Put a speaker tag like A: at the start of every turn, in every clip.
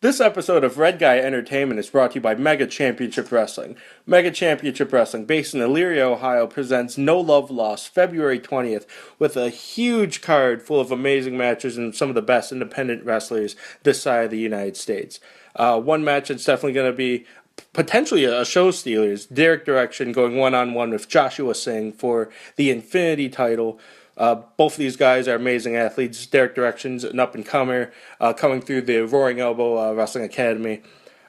A: This episode of Red Guy Entertainment is brought to you by Mega Championship Wrestling. Mega Championship Wrestling, based in Elyria, Ohio, presents No Love Lost February 20th with a huge card full of amazing matches and some of the best independent wrestlers this side of the United States. One match that's definitely going to be potentially a show stealer. Derek Direction going one-on-one with Joshua Singh for the Infinity title. Both of these guys are amazing athletes. Derek Direction's an up-and-comer coming through the Roaring Elbow Wrestling Academy.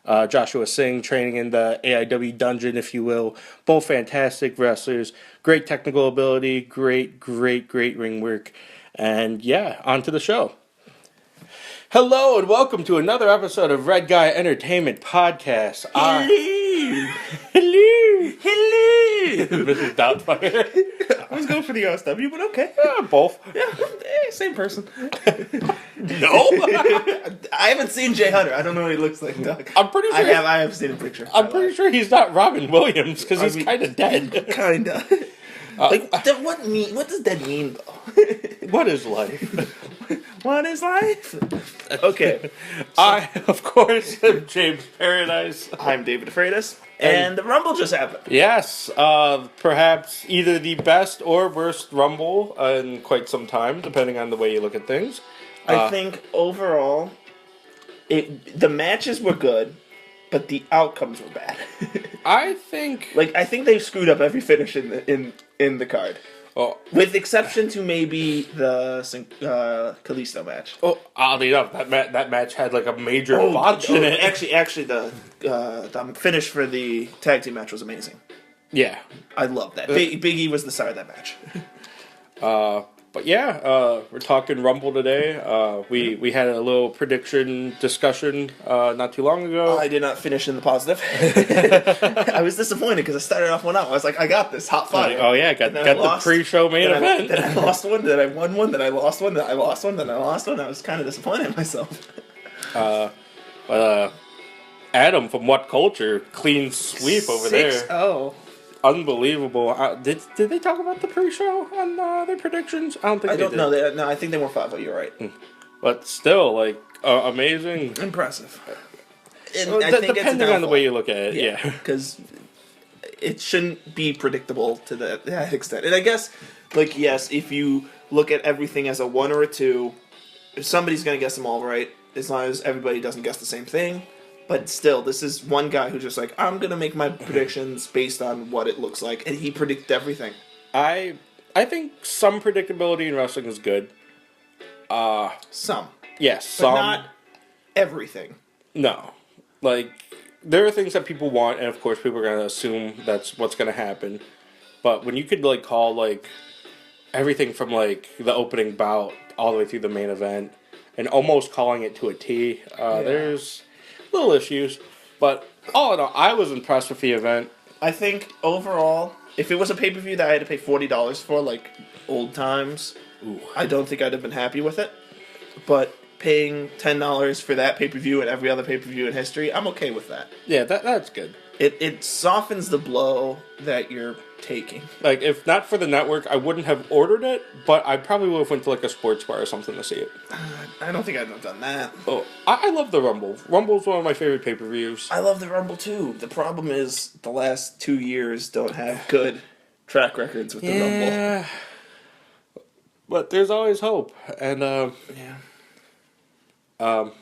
A: Joshua Singh training in the AIW dungeon, if you will. Both fantastic wrestlers. Great technical ability. Great ring work. And yeah, on to the show. Hello and welcome to another episode of Red Guy Entertainment Podcast.
B: Hello!
A: Mrs. Doubtfire.
B: I was going for the OSW, but okay.
A: Both.
B: Yeah, same person.
A: No?
B: I haven't seen Jay Hunter. I don't know what he looks like, Doug.
A: I'm pretty sure.
B: I have seen a picture.
A: I'm pretty sure he's not Robin Williams because he's kind of dead.
B: Kinda. What does dead mean, though?
A: What is life?
B: What is life? Okay.
A: I, of course, am James Paradise.
B: I'm David Freitas. And the Rumble just happened.
A: Yes, perhaps either the best or worst Rumble in quite some time, depending on the way you look at things.
B: I think overall, the matches were good, but the outcomes were bad.
A: I think
B: they screwed up every finish in the card.
A: Oh,
B: with exception to maybe the Kalisto match.
A: Oh, oddly enough, that match had like a major botch in it.
B: Actually, the finish for the tag team match was amazing.
A: Yeah,
B: I love that. Big E was the star of that match.
A: But yeah, we're talking Rumble today. We had a little prediction discussion not too long ago.
B: I did not finish in the positive. I was disappointed because I started off 1-0. I was like, I got this, hot fire.
A: Oh yeah, got the pre-show main event.
B: Then I lost one, then I won one, then I lost one, then I lost one, then I lost one. I was kind of disappointed in myself.
A: But Adam from What Culture, clean sweep over there.
B: 6-0.
A: Unbelievable. Did they talk about the pre-show on their predictions? I don't think they did.
B: No, I think they were 5-0. You're right.
A: But still, like, amazing.
B: Impressive.
A: Depending on the way you look at it, yeah.
B: Because it shouldn't be predictable to that extent. And I guess, like, yes, if you look at everything as a 1 or a 2, somebody's going to guess them all right, as long as everybody doesn't guess the same thing. But still, this is one guy who's just like, I'm going to make my predictions based on what it looks like. And he predicted everything.
A: I think some predictability in wrestling is good.
B: Some.
A: Yes, some.
B: But not everything.
A: No. Like, there are things that people want, and of course people are going to assume that's what's going to happen. But when you could, like, call, like, everything from, like, the opening bout all the way through the main event, and almost calling it to a T, there's little issues, but all in all, I was impressed with the event.
B: I think overall, if it was a pay-per-view that I had to pay $40 for, like old times, I don't think I'd have been happy with it. But paying $10 for that pay-per-view and every other pay-per-view in history, I'm okay with that.
A: Yeah, that's good.
B: It softens the blow that you're taking.
A: Like, if not for the network, I wouldn't have ordered it, but I probably would have went to, like, a sports bar or something to see it.
B: I don't think I'd have done that.
A: Oh, I love the Rumble. Rumble's one of my favorite pay-per-views.
B: I love the Rumble, too. The problem is the last 2 years don't have good track records with the Rumble.
A: Yeah. But there's always hope. And,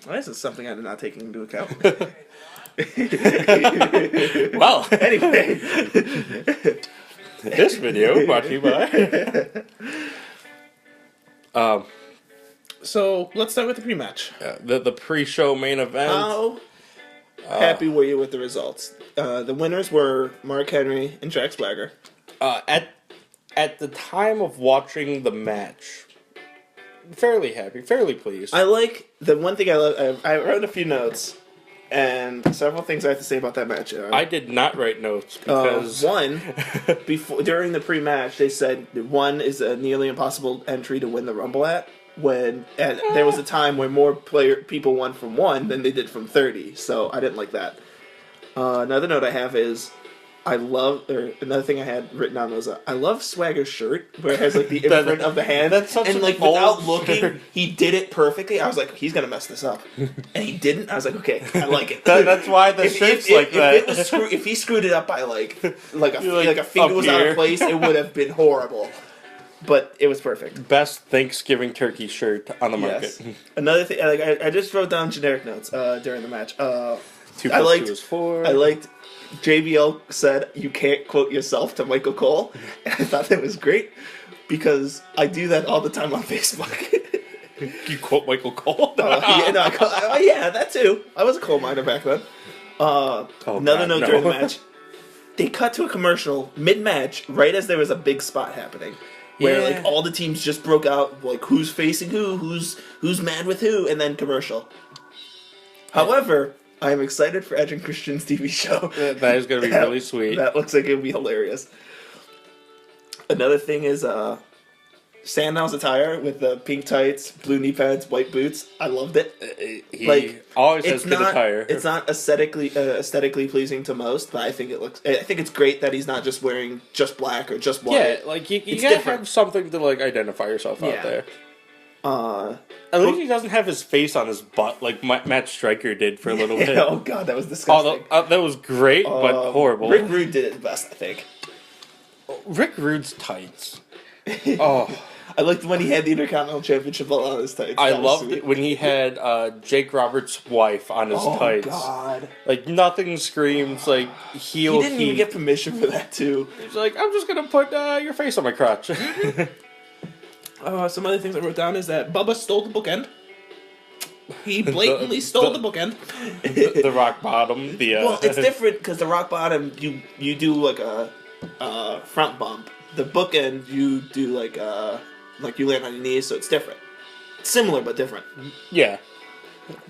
B: this is something I did not take into account.
A: Well,
B: anyway,
A: this video brought to you by.
B: So let's start with the pre-match.
A: The pre-show main event.
B: How happy were you with the results? The winners were Mark Henry and Jack Swagger.
A: At the time of watching the match, fairly happy, fairly pleased.
B: I like the one thing I love. I wrote a few notes. And several things I have to say about that match.
A: I did not write notes because
B: during the pre-match they said 1 is a nearly impossible entry to win the Rumble at. There was a time when more people won from 1 than they did from 30, so I didn't like that. Another note I have is or another thing I had written down was, I love Swagger's shirt, where it has, like, the imprint of the hand.
A: That's such
B: and,
A: an
B: like,
A: old
B: without
A: shirt.
B: looking, he did it perfectly. I was like, he's gonna mess this up. And he didn't. I was like, okay, I like it.
A: That's why the shirt's like that.
B: If he screwed it up by, like a
A: Like,
B: finger
A: up
B: was out
A: here.
B: of place, it would have been horrible. But it was perfect.
A: Best Thanksgiving turkey shirt on the market.
B: Yes. Another thing, like, I just wrote down generic notes during the match.
A: 2
B: I
A: plus
B: liked,
A: 2 is 4.
B: I liked JBL said, "You can't quote yourself" to Michael Cole. And I thought that was great because I do that all the time on Facebook.
A: You quote Michael Cole?
B: Yeah, that too. I was a coal miner back then. Another note during the match. They cut to a commercial mid-match, right as there was a big spot happening. Where,
A: Yeah.
B: like, all the teams just broke out, like, who's facing who's mad with who, and then commercial. However, I am excited for Edge and Christian's TV show.
A: That is going to be really sweet.
B: That looks like it would be hilarious. Another thing is Sandow's attire with the pink tights, blue knee pads, white boots. I loved it.
A: He
B: Like,
A: always has good
B: not,
A: attire.
B: It's not aesthetically pleasing to most, but I think it's great that he's not just wearing just black or just white.
A: Yeah, like you
B: It's
A: gotta
B: different.
A: have something to like identify yourself
B: Yeah.
A: out there.
B: Uh,
A: At least he doesn't have his face on his butt like Matt Stryker did for a little bit.
B: oh god, that was disgusting.
A: That was great, but horrible.
B: Rick Rude did it the best, I think.
A: Rick Rude's tights. Oh,
B: I liked when he had the Intercontinental Championship belt on his tights.
A: I
B: That was
A: loved
B: sweet.
A: it when he had Jake Roberts' wife on his
B: Oh
A: tights.
B: god.
A: Like nothing screams like heel
B: He didn't even
A: heat.
B: get permission for that too.
A: He's like, I'm just gonna put your face on my crotch.
B: Some other things I wrote down is that Bubba stole the bookend. He blatantly stole the bookend.
A: the rock bottom.
B: Well, it's different because the rock bottom you do like a front bump. The bookend you do like you land on your knees, so it's different. Similar but different.
A: Yeah.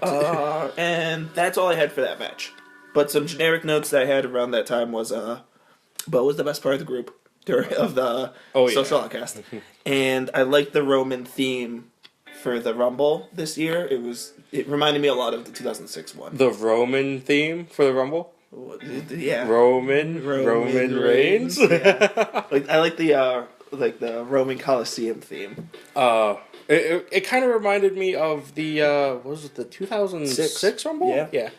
B: And that's all I had for that match. But some generic notes that I had around that time was Bo was the best part of the group of the social outcast. And I liked the Roman theme for the Rumble this year. It reminded me a lot of the 2006 one.
A: The Roman theme for the Rumble.
B: Yeah.
A: Roman Reigns.
B: Yeah. Like I like the Roman Coliseum theme.
A: It kind of reminded me of the what was it, the 2006 Rumble?
B: Yeah.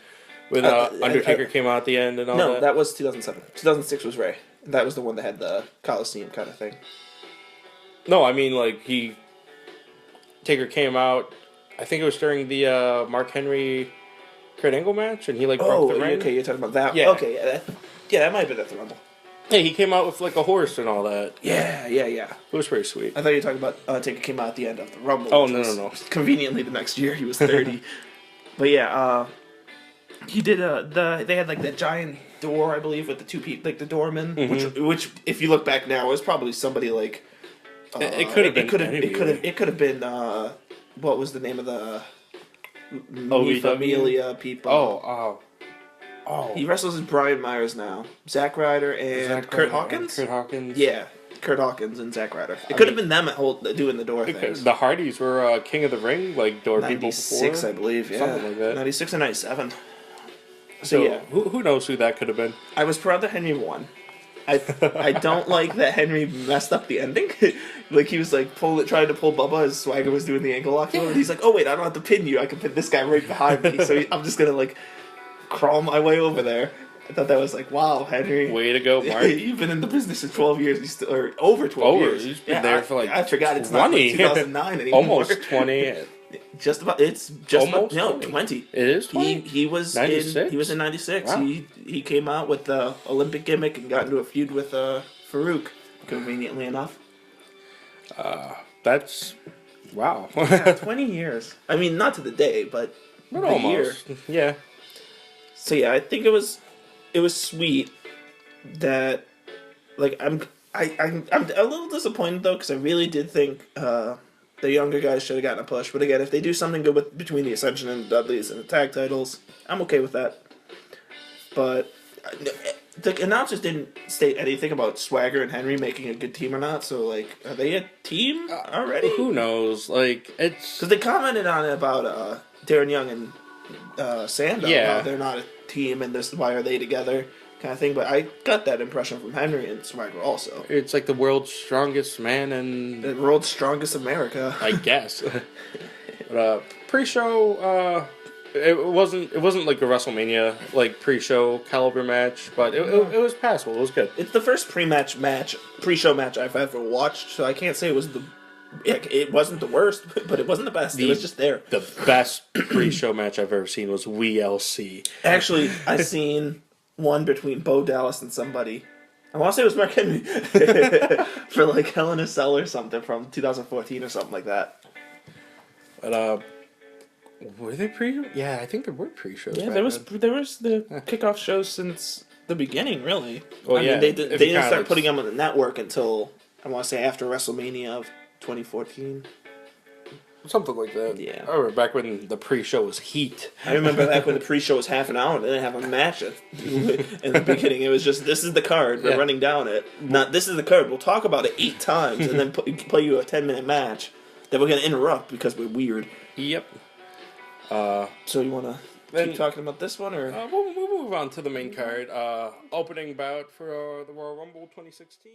A: When Undertaker came out at the end and all that.
B: No, that was 2007. 2006 was Ray. That was the one that had the Coliseum kind of thing.
A: No, I mean like Taker came out. I think it was during the Mark Henry Kurt Angle match, and he like broke the ring.
B: Okay, you're talking about that.
A: Yeah.
B: Okay, that might have been at the Rumble.
A: Hey, he came out with like a horse and all that.
B: Yeah.
A: It was pretty sweet.
B: I thought you were talking about Taker came out at the end of the Rumble.
A: Oh,
B: which
A: no,
B: was
A: no.
B: Conveniently, the next year he was 30. But yeah, he did they had like that giant door, I believe, with the two people, like the doorman, which if you look back now was probably somebody like.
A: It could have been.
B: It could have been. What was the name of the?
A: OVW?
B: Familia people.
A: Oh.
B: He wrestles as Brian Myers now. Zack Ryder and Kurt Hawkins.
A: Kurt Hawkins.
B: Yeah, Kurt Hawkins and Zack Ryder. It could have been them doing the door things.
A: The Hardys were King of the Ring, like door people before.
B: 96, I believe. Yeah,
A: Something like that.
B: 96 and 97.
A: So
B: yeah,
A: who knows who that could have been?
B: I was proud that Henry won. I don't like that Henry messed up the ending. Like he was like trying to pull Bubba as Swagger was doing the ankle lock. And he's like, "Oh wait, I don't have to pin you. I can pin this guy right behind me." So I'm just gonna like crawl my way over there. I thought that was like, wow, Henry.
A: Way to go, Mark.
B: You've been in the business for 12 years, or over 12 years.
A: He's been there for like
B: I forgot it's not like 2009 anymore.
A: Almost 20.
B: Just about. It's just
A: Almost
B: about,
A: 20.
B: 20.
A: It is 20?
B: He was
A: 96?
B: He was in 96.
A: Wow.
B: He came out with the Olympic gimmick and got into a feud with Farouk, conveniently enough.
A: That's wow.
B: 20 years. I mean, not to the day, but the year.
A: Almost. Yeah.
B: So yeah, I think it was sweet that like I'm a little disappointed though, because I really did think the younger guys should have gotten a push. But again, if they do something good between the Ascension and the Dudleys and the tag titles, I'm okay with that. But the announcers didn't state anything about Swagger and Henry making a good team or not. So like, are they a team already?
A: Who knows? Like it's
B: Because they commented on it about Darren Young and Sandow.
A: Yeah.
B: How they're not a team, and why are they together? kind of thing. But I got that impression from Henry and Survivor also.
A: It's like the world's strongest man, and
B: The world's strongest America.
A: I guess. But, pre-show, it wasn't like a WrestleMania like pre-show caliber match, but it was passable. It was good.
B: It's the first pre-show match I've ever watched, so I can't say it was it wasn't the worst, but it wasn't the best. It was just there.
A: The best pre-show match I've ever seen was WLC.
B: Actually, I seen one between Bo Dallas and somebody. I want to say it was Mark Henry for like Hell in a Cell or something from 2014 or something like that.
A: But were they pre? Yeah, I think there were pre-shows.
B: Yeah,
A: back
B: there was
A: then.
B: the kickoff shows since the beginning, really.
A: Well,
B: I
A: yeah,
B: mean, they
A: if you
B: didn't
A: count
B: start
A: it.
B: putting them on the network until I want to say after WrestleMania of 2014.
A: Something like that.
B: Yeah.
A: I remember back when the pre-show was heat.
B: I remember back when the pre-show was half an hour. They didn't have a match in the beginning. It was just, this is the card. We're running down it. Not, this is the card. We'll talk about it 8 times and then play you a 10-minute match that we're going to interrupt because we're weird.
A: Yep.
B: So you want to keep talking about this one? Or
A: We'll move on to the main card. Opening bout for the Royal Rumble 2016.